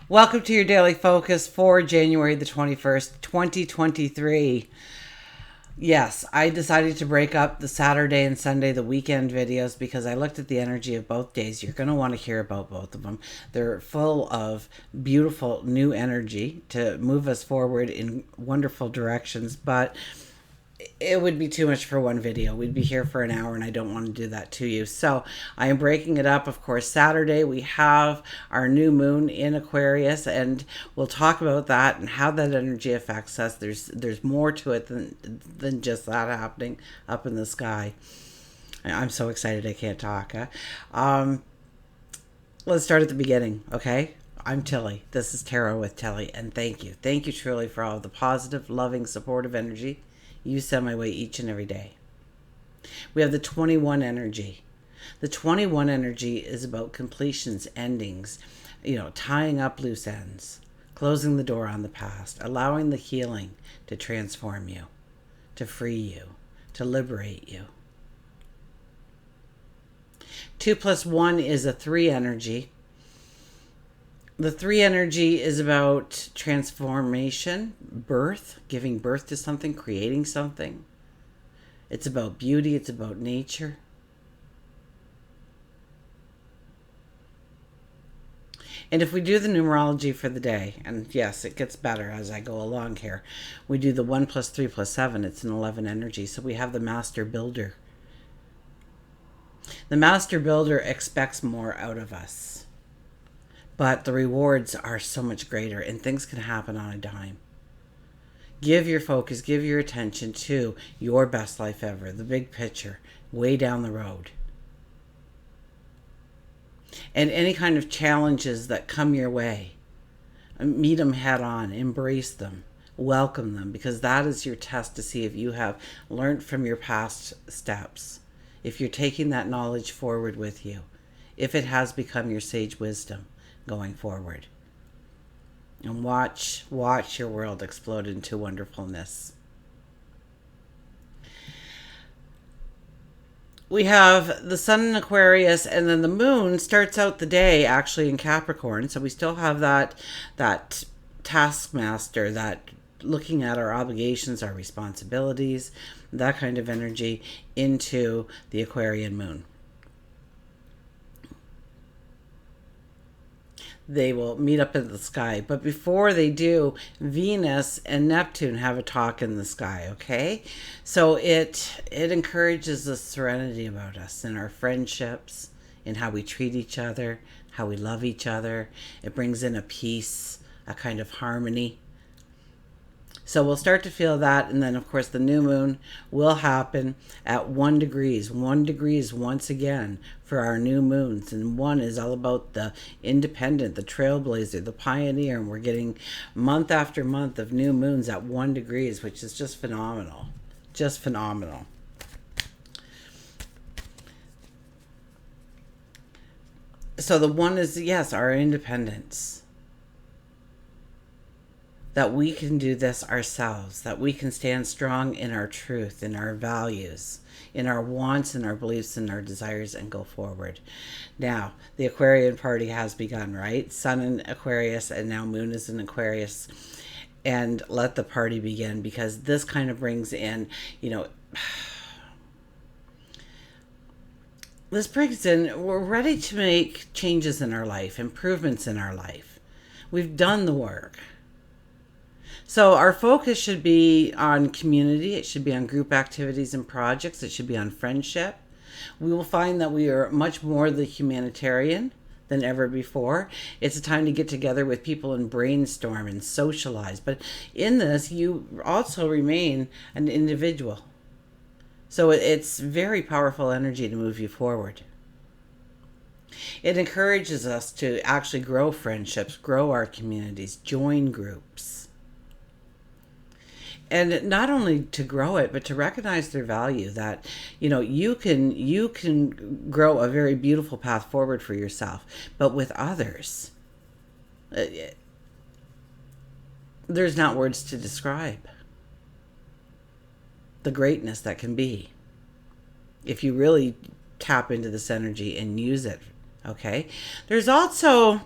Welcome to your daily focus for January the 21st, 2023. Yes, I decided to break up the Saturday and Sunday, the weekend videos, because I looked at the energy of both days. You're going to want to hear about both of them. They're full of beautiful new energy to move us forward in wonderful directions, but it would be too much for one video. We'd be here for an hour, and I don't want to do that to you. So I am breaking it up. Of course, Saturday we have our new moon in Aquarius, and we'll talk about that and how that energy affects us. There's more to it than just that happening up in the sky. I'm so excited I can't talk. Let's start at the beginning, okay? I'm Tilly. This is Tarot with Tilly, and thank you. Thank you truly for all of the positive, loving, supportive energy you send my way each and every day. We have the 21 energy. The 21 energy is about completions, endings, tying up loose ends, closing the door on the past, allowing the healing to transform you, to free you, to liberate you. 2 plus 1 is a 3 energy. The 3 energy is about transformation, birth, giving birth to something, creating something. It's about beauty. It's about nature. And if we do the numerology for the day, and yes, it gets better as I go along here, we do the 1 plus 3 plus 7. It's an 11 energy. So we have the master builder. The master builder expects more out of us. But the rewards are so much greater, and things can happen on a dime. Give your focus, give your attention to your best life ever, the big picture, way down the road. And any kind of challenges that come your way, meet them head on, embrace them, welcome them, because that is your test to see if you have learned from your past steps, if you're taking that knowledge forward with you, if it has become your sage wisdom going forward. And watch your world explode into wonderfulness. We have the sun in Aquarius, and then the moon starts out the day actually in Capricorn. So we still have that taskmaster, that looking at our obligations, our responsibilities, that kind of energy into the Aquarian moon. They will meet up in the sky. But before they do, Venus and Neptune have a talk in the sky, okay? So it encourages the serenity about us in our friendships, in how we treat each other, how we love each other. It brings in a peace, a kind of harmony. So we'll start to feel that, and then of course the new moon will happen at 1 degrees. 1 degrees once again for our new moons, and 1 is all about the independent, the trailblazer, the pioneer, and we're getting month after month of new moons at 1 degrees, which is just phenomenal. Just phenomenal. So the 1 is, yes, our independence. That we can do this ourselves, that we can stand strong in our truth, in our values, in our wants and our beliefs and our desires, and go forward. Now, the Aquarian party has begun, right? Sun in Aquarius, and now moon is in Aquarius. And let the party begin, because this kind of brings in, we're ready to make changes in our life, improvements in our life. We've done the work. So our focus should be on community. It should be on group activities and projects. It should be on friendship. We will find that we are much more the humanitarian than ever before. It's a time to get together with people and brainstorm and socialize. But in this, you also remain an individual. So it's very powerful energy to move you forward. It encourages us to actually grow friendships, grow our communities, join groups. And not only to grow it, but to recognize their value, that you can grow a very beautiful path forward for yourself, but with others, there's not words to describe the greatness that can be if you really tap into this energy and use it. Okay, there's also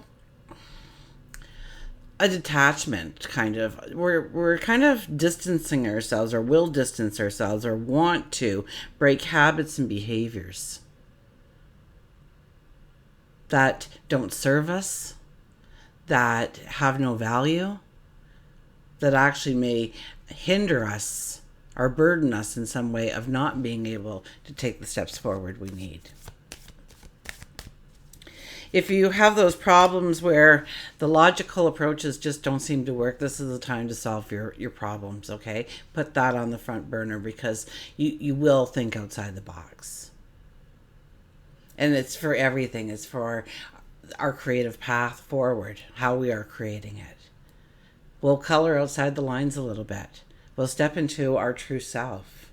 a detachment, kind of. We're kind of distancing ourselves, or will distance ourselves, or want to break habits and behaviors that don't serve us, that have no value, that actually may hinder us or burden us in some way of not being able to take the steps forward we need. If you have those problems where the logical approaches just don't seem to work, this is the time to solve your problems, okay? Put that on the front burner, because you will think outside the box. And it's for everything. It's for our creative path forward, how we are creating it. We'll color outside the lines a little bit. We'll step into our true self.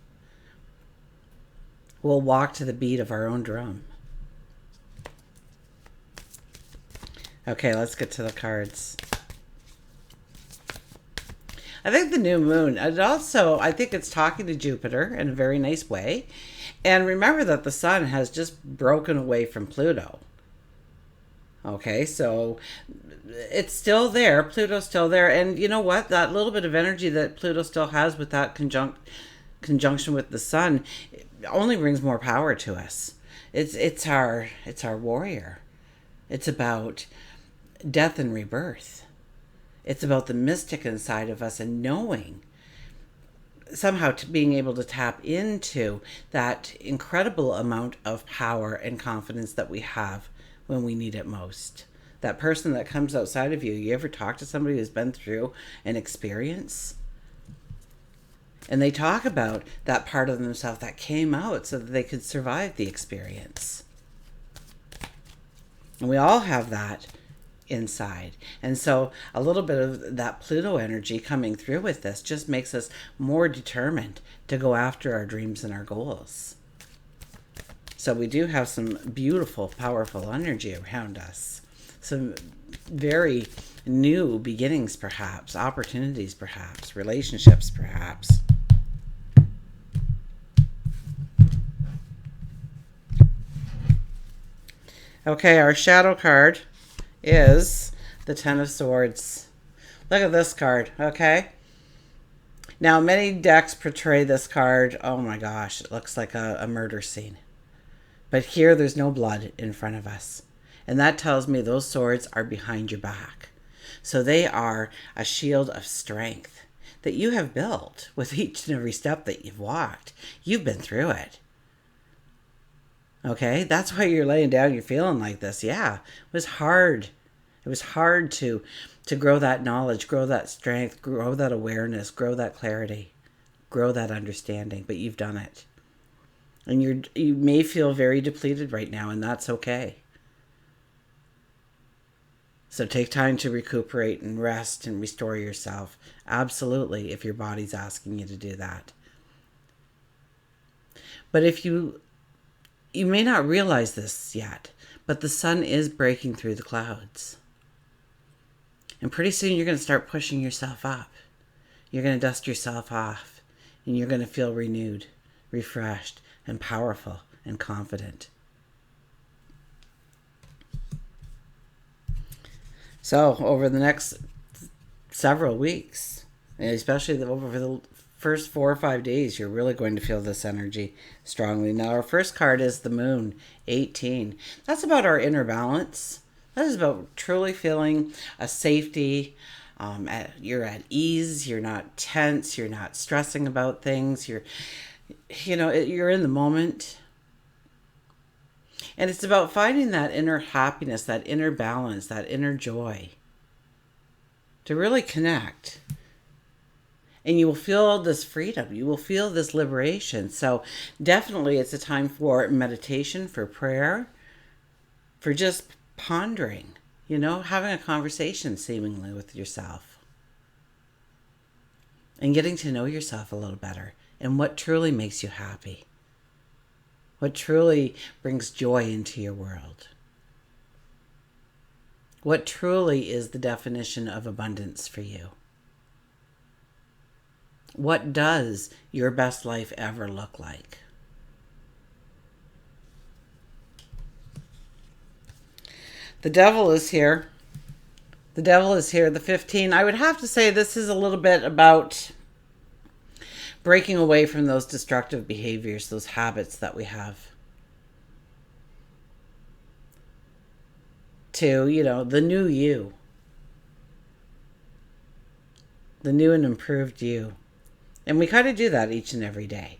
We'll walk to the beat of our own drum. Okay, let's get to the cards. I think the new moon, and also I think it's talking to Jupiter in a very nice way. And remember that the sun has just broken away from Pluto. Okay, so it's still there. Pluto's still there. And you know what? That little bit of energy that Pluto still has with that conjunction with the sun only brings more power to us. It's our warrior. It's about death and rebirth. It's about the mystic inside of us, and knowing, somehow being able to tap into that incredible amount of power and confidence that we have when we need it most. That person that comes outside of you. You ever talk to somebody who's been through an experience? And they talk about that part of themselves that came out so that they could survive the experience. And we all have that inside. And so a little bit of that Pluto energy coming through with this just makes us more determined to go after our dreams and our goals. So we do have some beautiful, powerful energy around us. Some very new beginnings, perhaps, opportunities, perhaps, relationships, perhaps. Okay, our shadow card is the Ten of Swords. Look at this card, okay? Now, many decks portray this card, oh my gosh, it looks like a murder scene. But here, there's no blood in front of us. And that tells me those swords are behind your back. So they are a shield of strength that you have built with each and every step that you've walked. You've been through it. Okay, that's why you're laying down, you're feeling like this. Yeah, it was hard. It was hard to grow that knowledge, grow that strength, grow that awareness, grow that clarity, grow that understanding, but you've done it. And you may feel very depleted right now, and that's okay. So take time to recuperate and rest and restore yourself. Absolutely, if your body's asking you to do that. But if you may not realize this yet, but the sun is breaking through the clouds. And pretty soon you're going to start pushing yourself up. You're going to dust yourself off. And you're going to feel renewed, refreshed, and powerful and confident. So over the next several weeks, and especially over the first 4 or 5 days, you're really going to feel this energy strongly. Now, our first card is the Moon, 18. That's about our inner balance. That is about truly feeling a safety. You're at ease. You're not tense. You're not stressing about things. You're in the moment. And it's about finding that inner happiness, that inner balance, that inner joy to really connect. And you will feel this freedom. You will feel this liberation. So definitely it's a time for meditation, for prayer, for just pondering, having a conversation seemingly with yourself. And getting to know yourself a little better and what truly makes you happy. What truly brings joy into your world. What truly is the definition of abundance for you. What does your best life ever look like? The devil is here. The devil is here, the 15. I would have to say this is a little bit about breaking away from those destructive behaviors, those habits that we have. To, the new you. The new and improved you. And we kind of do that each and every day.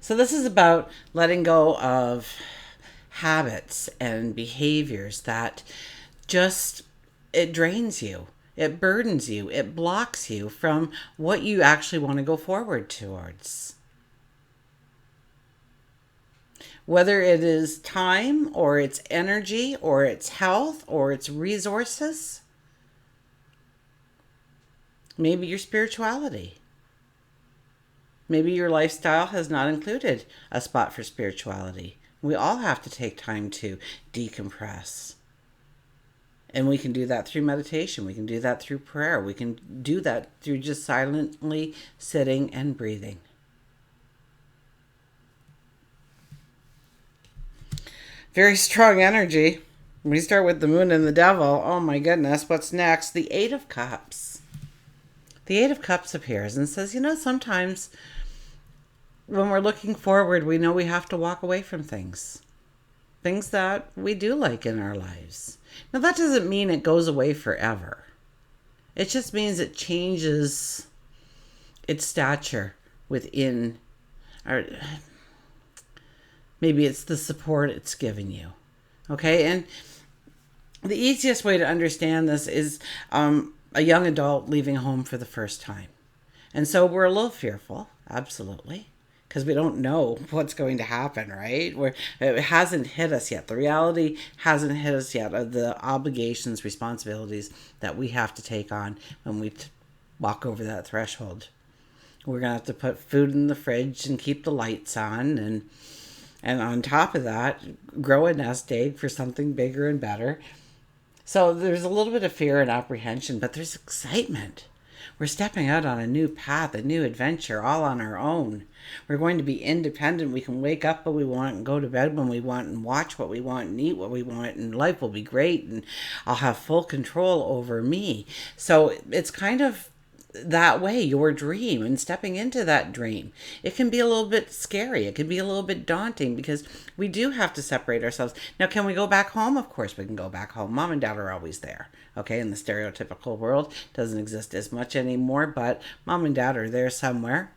So this is about letting go of habits and behaviors that just, it drains you. It burdens you. It blocks you from what you actually want to go forward towards. Whether it is time or it's energy or it's health or it's resources. Maybe your spirituality. Maybe your lifestyle has not included a spot for spirituality. We all have to take time to decompress. And we can do that through meditation. We can do that through prayer. We can do that through just silently sitting and breathing. Very strong energy. We start with the moon and the devil. Oh my goodness, what's next? The 8 of Cups. The 8 of Cups appears and says, sometimes when we're looking forward, we know we have to walk away from things. Things that we do like in our lives. Now, that doesn't mean it goes away forever. It just means it changes its stature within, or maybe it's the support it's giving you. Okay? And the easiest way to understand this is a young adult leaving home for the first time. And so we're a little fearful, absolutely, because we don't know what's going to happen, right? It hasn't hit us yet. The reality hasn't hit us yet of the obligations, responsibilities that we have to take on when we walk over that threshold. We're going to have to put food in the fridge and keep the lights on. And on top of that, grow a nest egg for something bigger and better. So there's a little bit of fear and apprehension, but there's excitement. We're stepping out on a new path, a new adventure, all on our own. We're going to be independent. We can wake up when we want and go to bed when we want and watch what we want and eat what we want, and life will be great and I'll have full control over me. So it's kind of that way, your dream, and stepping into that dream. It can be a little bit scary. It can be a little bit daunting because we do have to separate ourselves. Now, can we go back home? Of course we can go back home. Mom and dad are always there. Okay, in the stereotypical world, doesn't exist as much anymore, but mom and dad are there somewhere.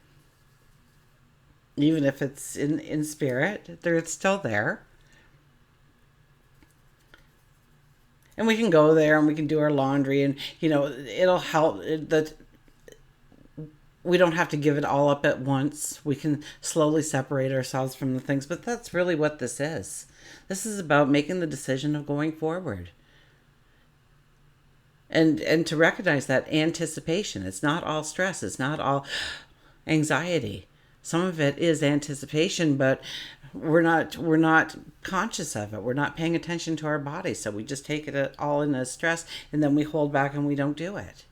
Even if it's in spirit, they're still there. And we can go there and we can do our laundry and, it'll help that. We don't have to give it all up at once. We can slowly separate ourselves from the things. But that's really what this is. This is about making the decision of going forward. And to recognize that anticipation. It's not all stress. It's not all anxiety. Some of it is anticipation, but we're not conscious of it. We're not paying attention to our body. So we just take it all in as stress, and then we hold back and we don't do it.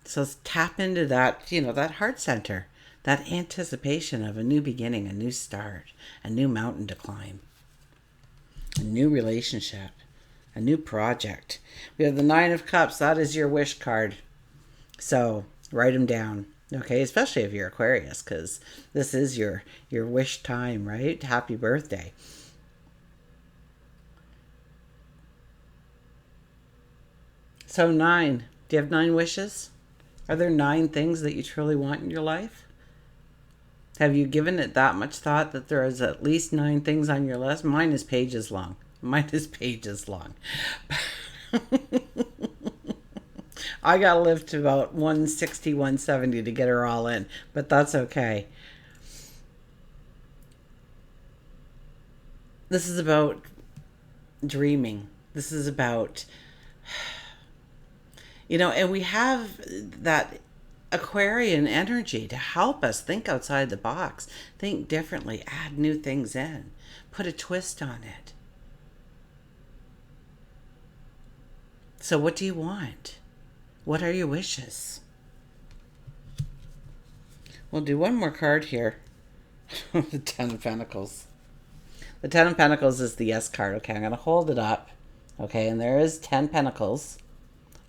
So tap into that, that heart center, that anticipation of a new beginning, a new start, a new mountain to climb, a new relationship, a new project. We have the 9 of Cups. That is your wish card. So write them down, okay? Especially if you're Aquarius, because this is your wish time, right? Happy birthday. So 9. Do you have 9 wishes? Are there 9 things that you truly want in your life? Have you given it that much thought that there is at least 9 things on your list? Mine is pages long. I gotta live to about 160, 170 to get her all in, but that's okay. This is about dreaming. This is about, and we have that Aquarian energy to help us think outside the box, think differently, add new things in, put a twist on it. So what do you want? What are your wishes? We'll do one more card here. The 10 of Pentacles. The Ten of Pentacles is the yes card. Okay, I'm going to hold it up. Okay, and there is 10 pentacles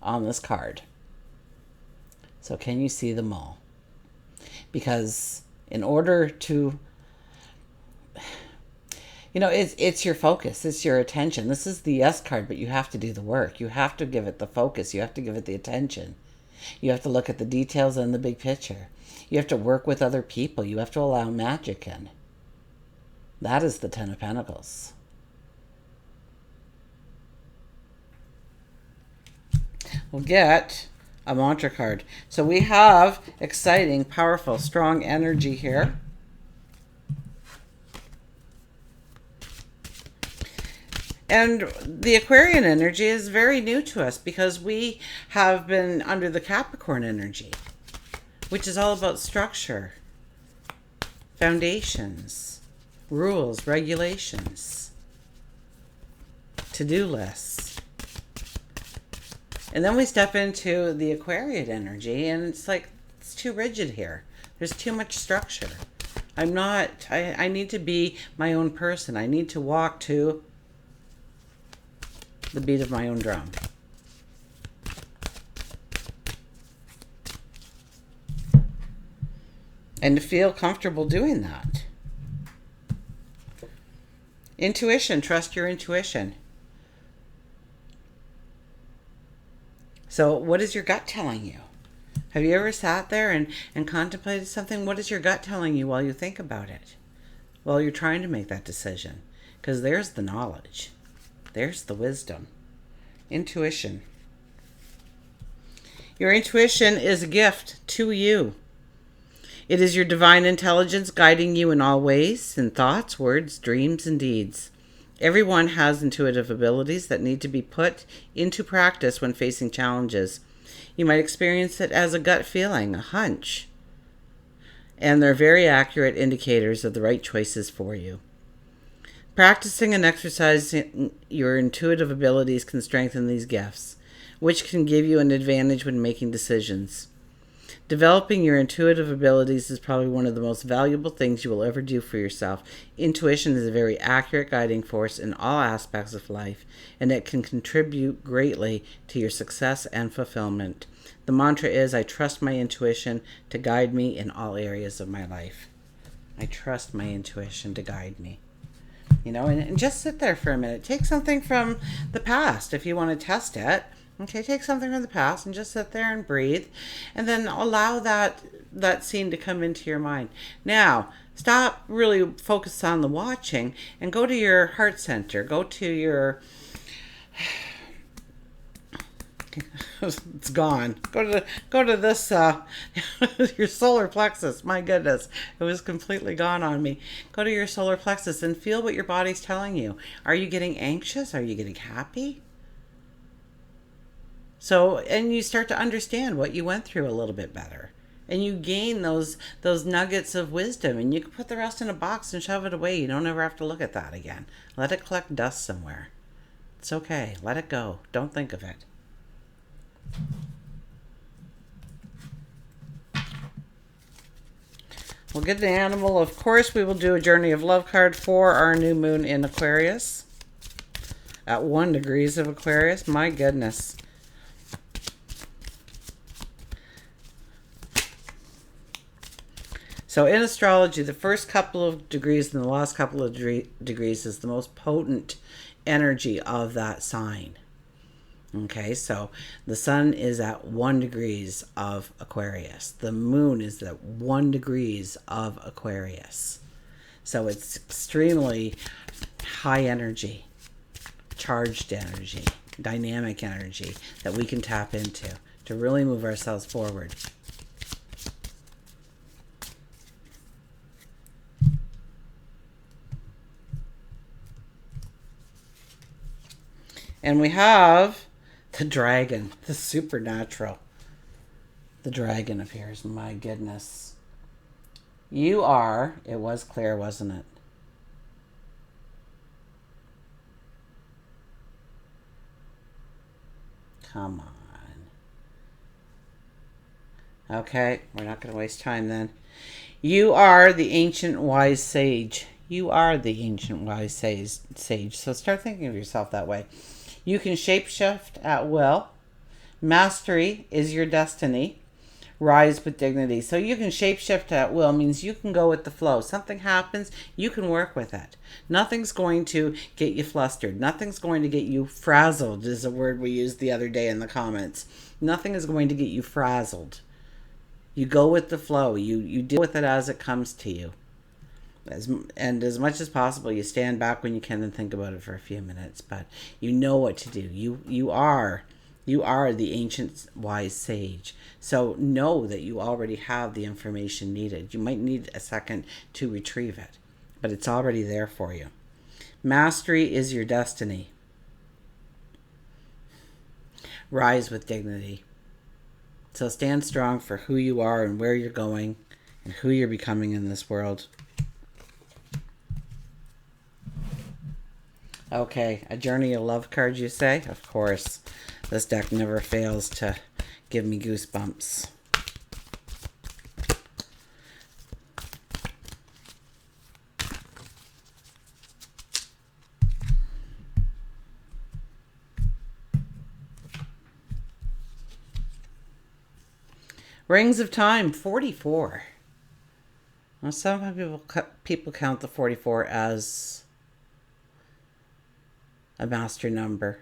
on this card. So can you see them all? Because in order to, it's your focus. It's your attention. This is the yes card, but you have to do the work. You have to give it the focus. You have to give it the attention. You have to look at the details and the big picture. You have to work with other people. You have to allow magic in. That is the Ten of Pentacles. We'll get a mantra card. So we have exciting, powerful, strong energy here. And the Aquarian energy is very new to us because we have been under the Capricorn energy, which is all about structure, foundations, rules, regulations, to-do lists. And then we step into the Aquarian energy, and it's like, it's too rigid here. There's too much structure. I need to be my own person. I need to walk to the beat of my own drum. And to feel comfortable doing that. Intuition, trust your intuition. So what is your gut telling you? Have you ever sat there and contemplated something? What is your gut telling you while you think about it? While you're trying to make that decision? Because there's the knowledge. There's the wisdom. Intuition. Your intuition is a gift to you. It is your divine intelligence guiding you in all ways, in thoughts, words, dreams, and deeds. Everyone has intuitive abilities that need to be put into practice when facing challenges. You might experience it as a gut feeling, a hunch, and they're very accurate indicators of the right choices for you. Practicing and exercising your intuitive abilities can strengthen these gifts, which can give you an advantage when making decisions. Developing your intuitive abilities is probably one of the most valuable things you will ever do for yourself. Intuition is a very accurate guiding force in all aspects of life, and it can contribute greatly to your success and fulfillment. The mantra is, I trust my intuition to guide me in all areas of my life. I trust my intuition to guide me. And just sit there for a minute. Take something from the past if you want to test it. Okay, take something from the past and just sit there and breathe, and then allow that scene to come into your mind. Now, stop really focus on the watching and go to your heart center. Go to your it's gone. Go to this your solar plexus. My goodness, it was completely gone on me. Go to your solar plexus and feel what your body's telling you. Are you getting anxious? Are you getting happy? So, and you start to understand what you went through a little bit better. And you gain those nuggets of wisdom, and you can put the rest in a box and shove it away. You don't ever have to look at that again. Let it collect dust somewhere. It's okay. Let it go. Don't think of it. We'll get the animal. Of course, we will do a Journey of Love card for our new moon in Aquarius. At 1 degrees of Aquarius. My goodness. So in astrology, the first couple of degrees and the last couple of degrees is the most potent energy of that sign. Okay, so the sun is at 1 degrees of Aquarius. The moon is at 1 degrees of Aquarius. So it's extremely high energy, charged energy, dynamic energy that we can tap into to really move ourselves forward. And we have the dragon, the supernatural. The dragon appears. My goodness. You are, it was clear, wasn't it? Come on. Okay, we're not going to waste time then. You are the ancient wise sage. You are the ancient wise sage. So start thinking of yourself that way. You can shapeshift at will. Mastery is your destiny. Rise with dignity. So you can shapeshift at will means you can go with the flow. Something happens, you can work with it. Nothing's going to get you flustered. Nothing's going to get you frazzled, is a word we used the other day in the comments. Nothing is going to get you frazzled. You go with the flow. You deal with it as it comes to you. And as much as possible, you stand back when you can and think about it for a few minutes. But you know what to do. You are the ancient wise sage. So know that you already have the information needed. You might need a second to retrieve it, but it's already there for you. Mastery is your destiny. Rise with dignity. So stand strong for who you are and where you're going and who you're becoming in this world. Okay, a journey of love card, you say? Of course. This deck never fails to give me goosebumps. Rings of Time, 44. Well, some people count the 44 as a master number.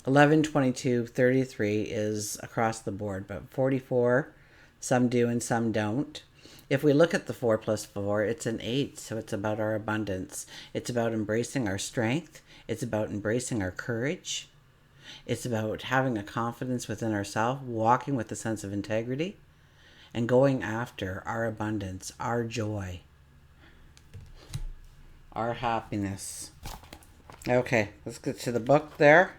11, 22, 33 is across the board, but 44, some do and some don't. If we look at the 4 plus 4, it's an 8, so it's about our abundance. It's about embracing our strength. It's about embracing our courage. It's about having a confidence within ourselves, walking with a sense of integrity, and going after our abundance, our joy, our happiness. Okay, let's get to the book there.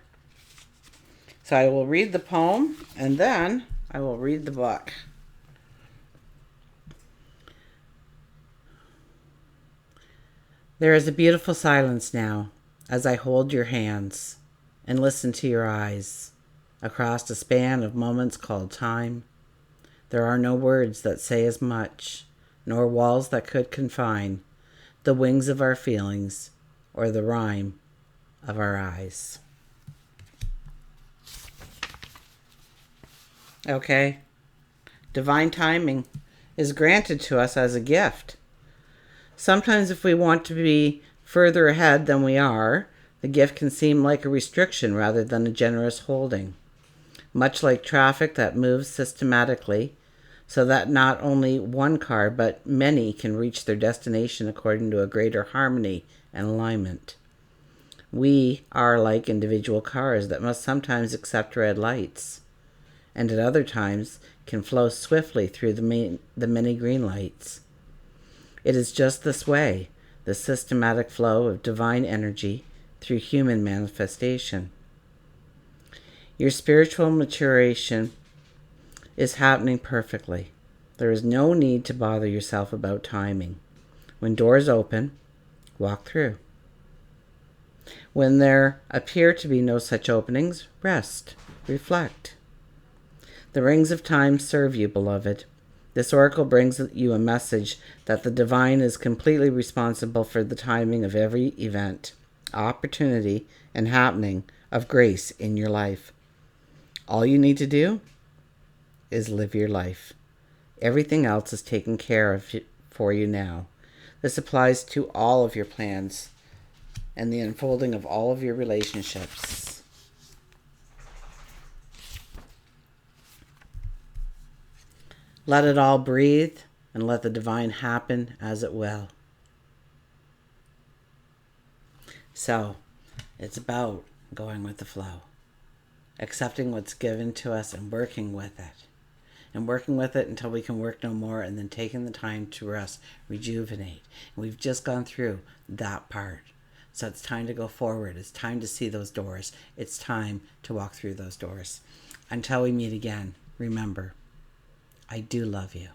So I will read the poem, and then I will read the book. There is a beautiful silence now as I hold your hands and listen to your eyes across a span of moments called time. There are no words that say as much, nor walls that could confine the wings of our feelings or the rhyme of our eyes. Okay. Divine timing is granted to us as a gift. Sometimes if we want to be further ahead than we are, the gift can seem like a restriction rather than a generous holding. Much like traffic that moves systematically, so that not only one car but many can reach their destination according to a greater harmony and alignment. We are like individual cars that must sometimes accept red lights, and at other times can flow swiftly through the many green lights. It is just this way, the systematic flow of divine energy through human manifestation. Your spiritual maturation is happening perfectly. There is no need to bother yourself about timing. When doors open, walk through. When there appear to be no such openings, rest, reflect. The rings of time serve you, beloved. This oracle brings you a message that the divine is completely responsible for the timing of every event, opportunity, and happening of grace in your life. All you need to do is live your life. Everything else is taken care of for you now. This applies to all of your plans and the unfolding of all of your relationships. Let it all breathe and let the divine happen as it will. So, it's about going with the flow, accepting what's given to us and working with it. And working with it until we can work no more, and then taking the time to rest, rejuvenate. And we've just gone through that part. So it's time to go forward. It's time to see those doors. It's time to walk through those doors. Until we meet again, remember, I do love you.